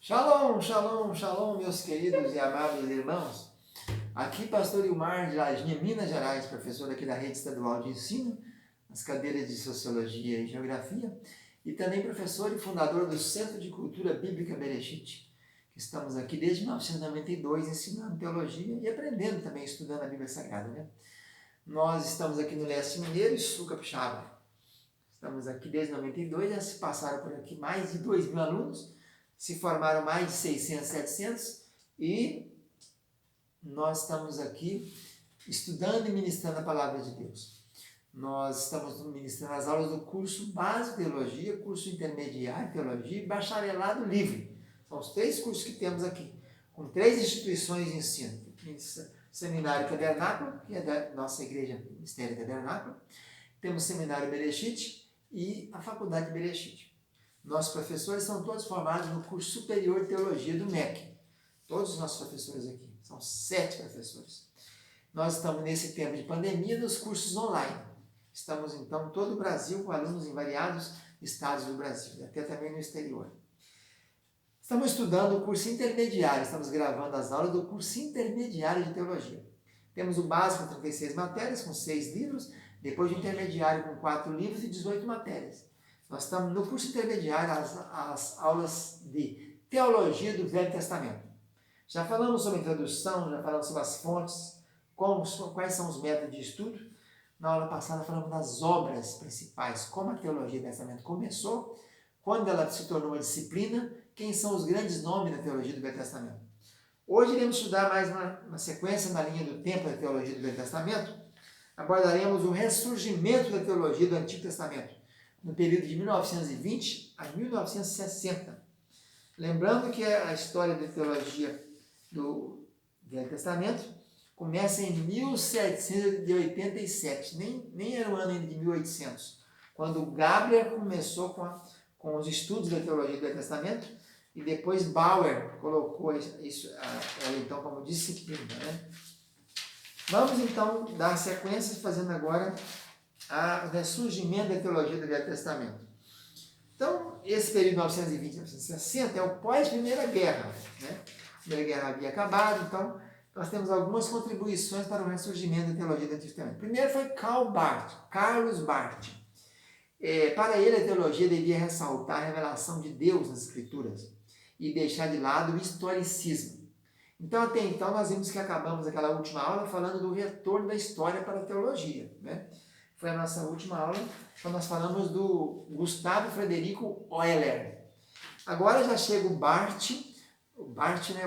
Shalom, shalom, shalom, meus queridos e amados irmãos. Aqui, pastor Ilmar de Lajinha, Minas Gerais, professor aqui da Rede Estadual de Ensino, nas cadeiras de Sociologia e Geografia, e também professor e fundador do Centro de Cultura Bíblica Bereshit, que estamos aqui desde 1992 ensinando teologia e aprendendo também, estudando a Bíblia Sagrada, né? Nós estamos aqui no Leste Mineiro e Sul Capixaba. Estamos aqui desde 92, já se passaram por aqui mais de 2.000 alunos, se formaram mais de 600, 700 e nós estamos aqui estudando e ministrando a Palavra de Deus. Nós estamos ministrando as aulas do curso Básico de Teologia, curso Intermediário de Teologia e Bacharelado Livre. São os 3 cursos que temos aqui, com 3 instituições de ensino. Seminário Tabernáculo, que é da nossa igreja Ministério Tabernáculo. Temos o Seminário Bereshit e a Faculdade Bereshit. Nossos professores são todos formados no curso Superior de Teologia do MEC. Todos os nossos professores aqui. São 7 professores. Nós estamos nesse tempo de pandemia nos cursos online. Estamos, então, em todo o Brasil com alunos em variados estados do Brasil, até também no exterior. Estamos estudando o curso intermediário, estamos gravando as aulas do curso intermediário de Teologia. Temos o básico, 36 matérias, com 6 livros, depois o intermediário com 4 livros e 18 matérias. Nós estamos no curso intermediário, as aulas de Teologia do Velho Testamento. Já falamos sobre a introdução, já falamos sobre as fontes, quais são os métodos de estudo. Na aula passada falamos das obras principais, como a Teologia do Testamento começou, quando ela se tornou uma disciplina, quem são os grandes nomes da Teologia do Velho Testamento. Hoje iremos estudar mais uma sequência na linha do tempo da Teologia do Velho Testamento. Abordaremos o ressurgimento da Teologia do Antigo Testamento, no período de 1920 a 1960. Lembrando que a história da teologia do Velho Testamento começa em 1787, nem era o ano ainda de 1800, quando Gabriel começou com os estudos da teologia do Velho Testamento, e depois Bauer colocou isso ela então como disciplina, né? Vamos então dar sequência fazendo agora o ressurgimento da teologia do Velho Testamento. Então, esse período de 1920 a 1960 é o pós-Primeira Guerra, né? A Primeira Guerra havia acabado, então nós temos algumas contribuições para o ressurgimento da teologia do Antigo Testamento. Primeiro foi Carlos Barth. Para ele, a teologia devia ressaltar a revelação de Deus nas Escrituras e deixar de lado o historicismo. Então, até então, nós vimos que acabamos aquela última aula falando do retorno da história para a teologia, né? Foi a nossa última aula, quando nós falamos do Gustavo Frederico Euler. Agora já chega o Barth, o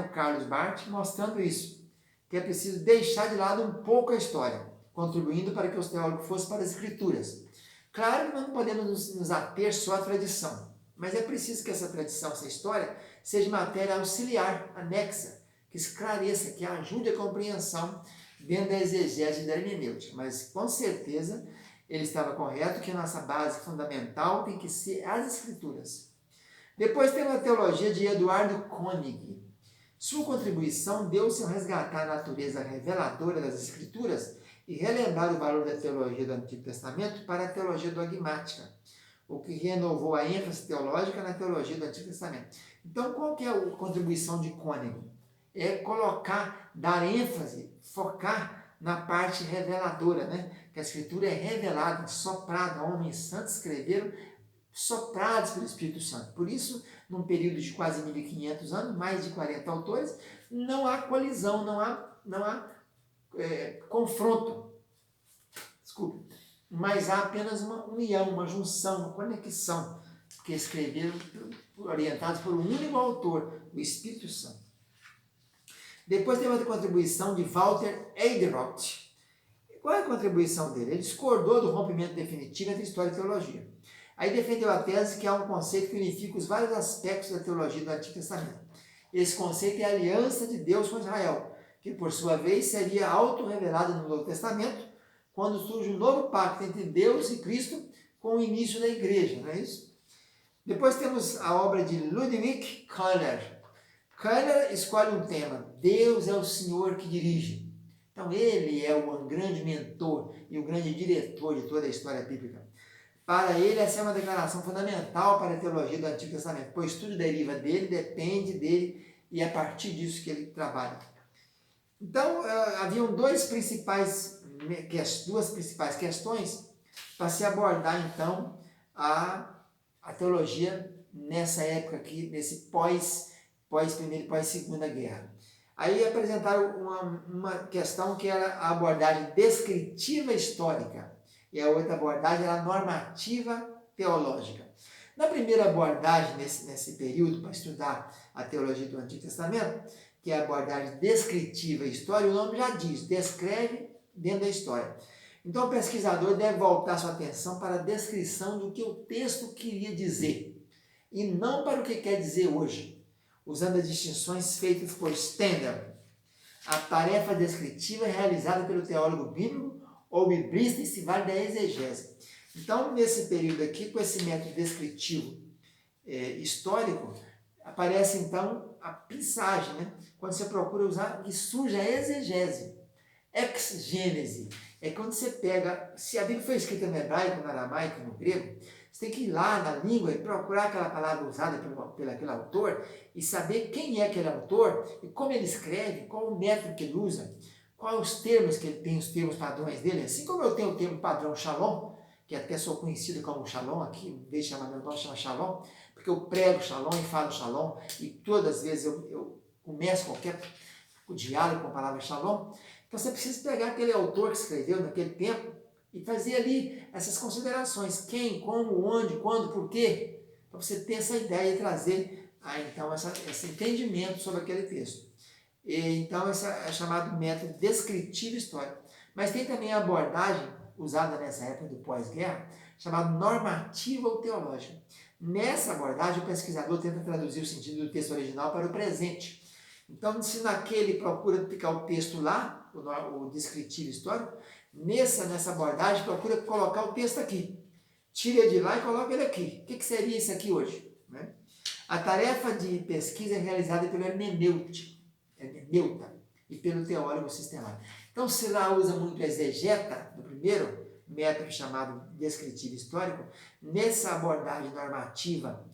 Carlos Barth, mostrando isso, que é preciso deixar de lado um pouco a história, contribuindo para que os teólogos fossem para as Escrituras. Claro que nós não podemos nos ater só à tradição, mas é preciso que essa tradição, essa história, seja matéria auxiliar, anexa, que esclareça, que ajude a compreensão dentro da exegese da hermenêutica. Mas, com certeza, ele estava correto que a nossa base fundamental tem que ser as Escrituras. Depois temos a teologia de Eduardo Koenig. Sua contribuição deu-se ao resgatar a natureza reveladora das Escrituras e relembrar o valor da teologia do Antigo Testamento para a teologia dogmática, o que renovou a ênfase teológica na teologia do Antigo Testamento. Então, qual que é a contribuição de Koenig? É dar ênfase, focar na parte reveladora, né? Que a Escritura é revelada, soprada, homens santos escreveram, soprados pelo Espírito Santo. Por isso, num período de quase 1.500 anos, mais de 40 autores, não há colisão, não há confronto, mas há apenas uma união, uma junção, uma conexão, porque escreveram orientados por um único autor, o Espírito Santo. Depois tem outra contribuição de Walter Eidrocht. Qual é a contribuição dele? Ele discordou do rompimento definitivo entre história e teologia. Aí defendeu a tese que há um conceito que unifica os vários aspectos da teologia do Antigo Testamento. Esse conceito é a aliança de Deus com Israel, que por sua vez seria auto-revelada no Novo Testamento, quando surge um novo pacto entre Deus e Cristo com o início da igreja, não é isso? Depois temos a obra de Ludwig Köhler. Köhler escolhe um tema: Deus é o Senhor que dirige. Então ele é o grande mentor e o grande diretor de toda a história bíblica. Para ele, essa é uma declaração fundamental para a teologia do Antigo Testamento, pois tudo deriva dele, depende dele, e é a partir disso que ele trabalha. Então, haviam duas principais questões para se abordar, então, a teologia nessa época aqui, nesse pós-primeira e pós-segunda guerra. Aí apresentaram uma questão que era a abordagem descritiva histórica, e a outra abordagem era a normativa teológica. Na primeira abordagem, nesse período, para estudar a teologia do Antigo Testamento, que é a abordagem descritiva histórica, o nome já diz, descreve dentro da história. Então o pesquisador deve voltar sua atenção para a descrição do que o texto queria dizer, e não para o que quer dizer hoje, usando as distinções feitas por Stendhal. A tarefa descritiva é realizada pelo teólogo bíblico ou biblista e se vale da exegese. Então, nesse período aqui, com esse método descritivo histórico, aparece então a pensagem, né? Quando você procura usar, que surge a exegese. Exgênese é quando você pega, se a Bíblia foi escrita no hebraico, no aramaico, no grego, você tem que ir lá na língua e procurar aquela palavra usada pelo aquele autor e saber quem é aquele autor e como ele escreve, qual o método que ele usa, quais os termos que ele tem, os termos padrões dele. Assim como eu tenho o termo padrão Shalom, que até sou conhecido como Shalom aqui, em vez de chamar meu nome, chama Shalom, porque eu prego Shalom e falo Shalom, e todas as vezes eu começo qualquer diálogo com a palavra Shalom. Então você precisa pegar aquele autor que escreveu naquele tempo e fazer ali essas considerações, quem, como, onde, quando, por quê, para você ter essa ideia e trazer então esse entendimento sobre aquele texto. Então esse é chamado método descritivo histórico. Mas tem também a abordagem usada nessa época do pós-guerra, chamada normativa ou teológica. Nessa abordagem, o pesquisador tenta traduzir o sentido do texto original para o presente. Então, se naquele procura ficar o texto lá, o descritivo histórico, nessa abordagem procura colocar o texto aqui. Tira de lá e coloca ele aqui. O que seria isso aqui hoje? Né? A tarefa de pesquisa é realizada pelo hermeneuta e pelo teólogo sistemático. Então, se lá usa muito exegeta, no primeiro método chamado descritivo histórico, nessa abordagem normativa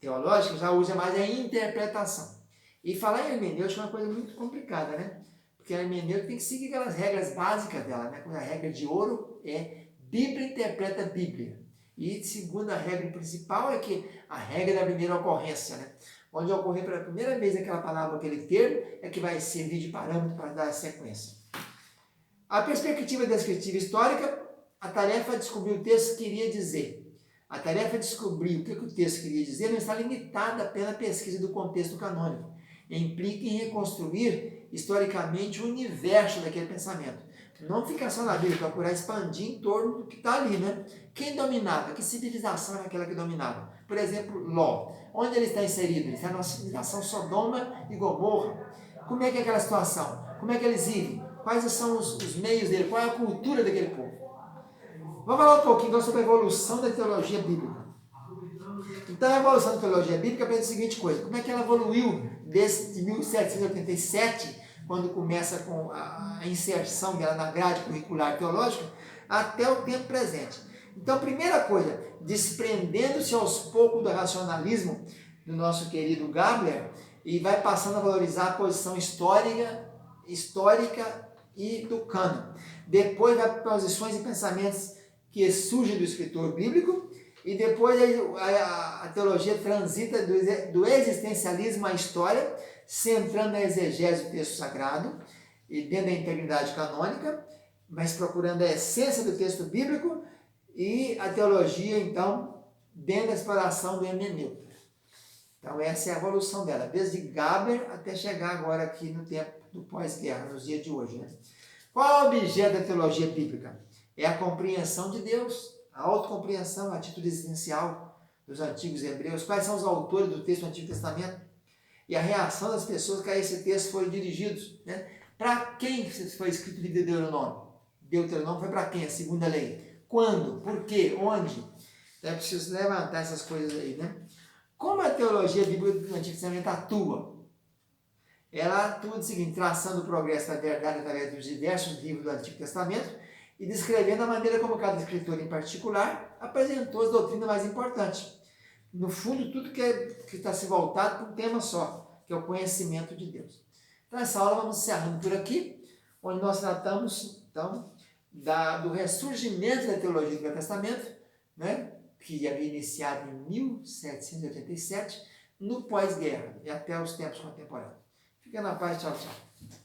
teológica já usa mais a interpretação. E falar em hermenêutica é uma coisa muito complicada, né? Porque a hermenêutica tem que seguir aquelas regras básicas dela, né? A regra de ouro é Bíblia interpreta a Bíblia. E segunda regra principal é que a regra da primeira ocorrência, né? Onde ocorrer pela primeira vez aquela palavra, aquele termo, é que vai servir de parâmetro para dar a sequência. A perspectiva descritiva histórica, a tarefa de descobrir o texto queria dizer. A tarefa de descobrir o que o texto queria dizer não está limitada pela pesquisa do contexto canônico. Implica em reconstruir historicamente o universo daquele pensamento. Não ficar só na Bíblia, procurar expandir em torno do que está ali, né? Quem dominava? Que civilização era aquela que dominava? Por exemplo, Ló. Onde ele está inserido? Ele está na civilização Sodoma e Gomorra. Como é que é aquela situação? Como é que eles vivem? Quais são os meios dele? Qual é a cultura daquele povo? Vamos falar um pouquinho então sobre a evolução da teologia bíblica. Então, a evolução da teologia bíblica é a seguinte coisa. Como é que ela evoluiu desde 1787, quando começa com a inserção dela na grade curricular teológica, até o tempo presente. Então, primeira coisa, desprendendo-se aos poucos do racionalismo do nosso querido Gabler, e vai passando a valorizar a posição histórica e do cânon. Depois vai para posições e pensamentos que surgem do escritor bíblico, e depois a teologia transita do existencialismo à história, centrando na exegese do texto sagrado e dentro da integridade canônica, mas procurando a essência do texto bíblico, e a teologia, então, dentro da exploração do hermenêutica. Então, essa é a evolução dela, desde Gaber até chegar agora aqui no tempo do pós-guerra, nos dias de hoje. Né? Qual é o objeto da teologia bíblica? É a compreensão de Deus, a autocompreensão, a atitude existencial dos antigos hebreus. Quais são os autores do texto do Antigo Testamento? E a reação das pessoas que a esse texto foram dirigidos. Né? Para quem foi escrito o livro de Deuteronômio? Deuteronômio foi para quem? A segunda lei. Quando? Por quê? Onde? Então é preciso levantar essas coisas aí, né? Como a teologia bíblica do Antigo Testamento atua? Ela atua o seguinte, traçando o progresso da verdade através dos diversos livros do Antigo Testamento e descrevendo a maneira como cada escritor em particular apresentou as doutrinas mais importantes. No fundo, tudo que está se voltado para um tema só, que é o conhecimento de Deus. Então, essa aula vamos encerrando por aqui, onde nós tratamos, então, do ressurgimento da teologia do Velho Testamento, né, que havia iniciado em 1787, no pós-guerra e até os tempos contemporâneos. Fica na paz, tchau, tchau.